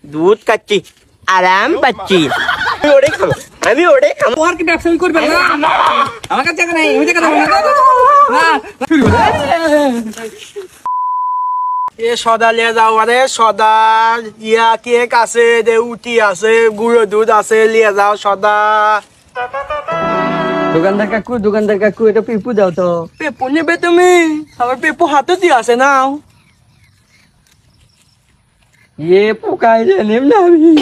দুধ খাচ্ছি আরাম পাচ্ছি আমি ওটাই খাবো আর কি ব্যবসা করবে না আমার কাছে টাকা নাই ওই টাকা দেবো না এ সদা লিয়ে যাও আরে সদা ইয়া কেক আছে দেউটি আছে গুঁড়ো দুধ আছে লিয়ে যাও সদা দোকানদার কাকু এটা পেপু দাও তো পেপু নেবে তুমি আমার পেপু হাতে দিয়ে আছে নাও এ পোকাই জানিম না আমি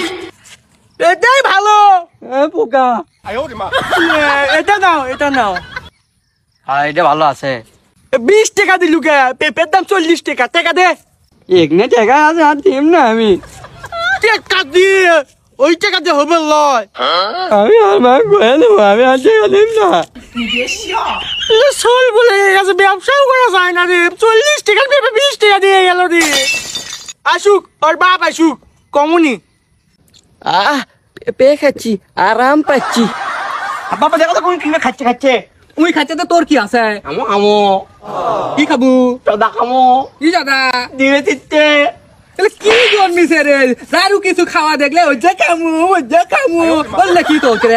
এটাই ভালো পোকা এটা নাও হ্যাঁ এটা ভালো আছে 20 টাকা দিলু কে পেঁপের দাম 40 টাকা টাকা দে এখানে টাকা আছে আর দিম না আমি টাকা দিয়ে ওই টাকা দিয়ে হবে লয় আমি আর মা করে দেবো আমি আর টাকা দিম না সোল বলে গেছে ব্যবসাও করা যায় না রে 40 টাকা পেঁপে 20 টাকা দিয়ে গেল রে আসুক ওর বাপ আসুক কমুনি পেয়ে খাচ্ছি আরাম পাচ্ছি বাবা দেখো তো কোন কিভাবে খাচ্ছে উই খাচ্ছে তো তোর কি আছে আমো কি খাবো সদা খামো কি দাদা দিয়ে দিতে তাহলে কি জন্মিছে রে দারু কিছু খাওয়া দেখলে ওই যে কামু বললে কি তো রে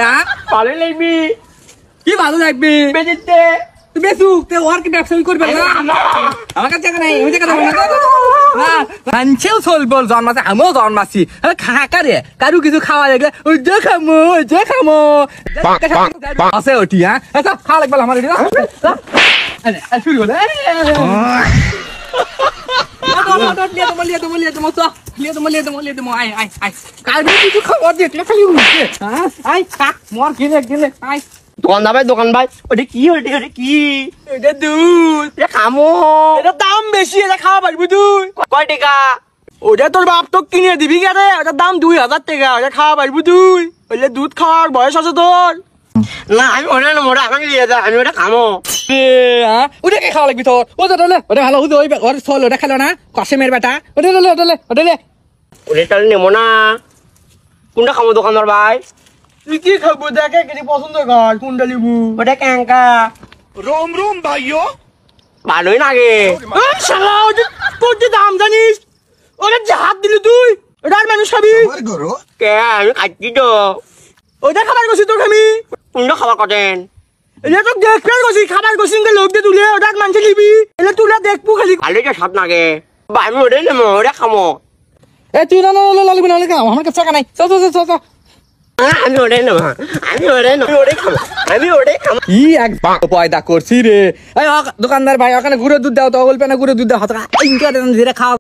ভালো লাগবি কি ভালো লাগবে বেদিতে তুই বেসু তুই ওর কি ব্যবসা করবে না আমার কাছে টাকা নাই ওই টাকা দেবো না আনছেও চল বল জন্মাছে আমিও জন্মাছি খাকা রে কারু কিছু খাওয়া দেখলে ওই যে খামো আছে ওটি হ্যাঁ খাওয়া লাগবে আমার শুরু করে দোকান ভাই ওটা কি ওটা কি এটা দুধ এটা খামো এটা দাম বেশি এটা খাওয়া পারবি তুই কয় টাকা ওটা তোর বাপ তো কিনে দিবি কে রে ওটার দাম 2000 টাকা ওটা খাওয়া পারবি তুই ওইলে দুধ খাওয়ার বয়স আছে তোর না আমি ওটা না মোটা আমাকে দিয়ে দে আমি ওটা খামো ওটা কে খাওয়া লাগবি তোর ওটা ভালো ওই ওর চল ওটা খেলো না কসেমের বেটা ওটা নেবো না কোনটা খামো দোকানদার ভাই তুই কি খাবো দেখে কিছু পছন্দ কর কোনটা লিবু ওটা ক্যাঙ্কা रोम भाइयों ভালোই লাগে তোর যে দাম জানিস ওটা যে হাত দিলি তুই ওটার মানুষ খাবি কে আমি খাচ্ছি তো ওটা খাবার করছি তোর আমি কোনটা খাবার করেন এটা তো দেখবে করছি খাবার করছি লোক দিয়ে তুলে ওটার মানুষ নিবি এটা তুলে দেখবো খালি ভালোই তো স্বাদ লাগে আমি ওটাই নেবো ওটা খামো এ তুই না লাগবি না আমার কাছে টাকা নাই চ আমি ওটাই নেবো আমি ওটাই খামো কি এক পয়দা করছি রে দোকানদার ভাই ওখানে গুঁড়ো দুধ দাও তো বলবে না গুঁড়ো দুধ দাও হাত খাওয়া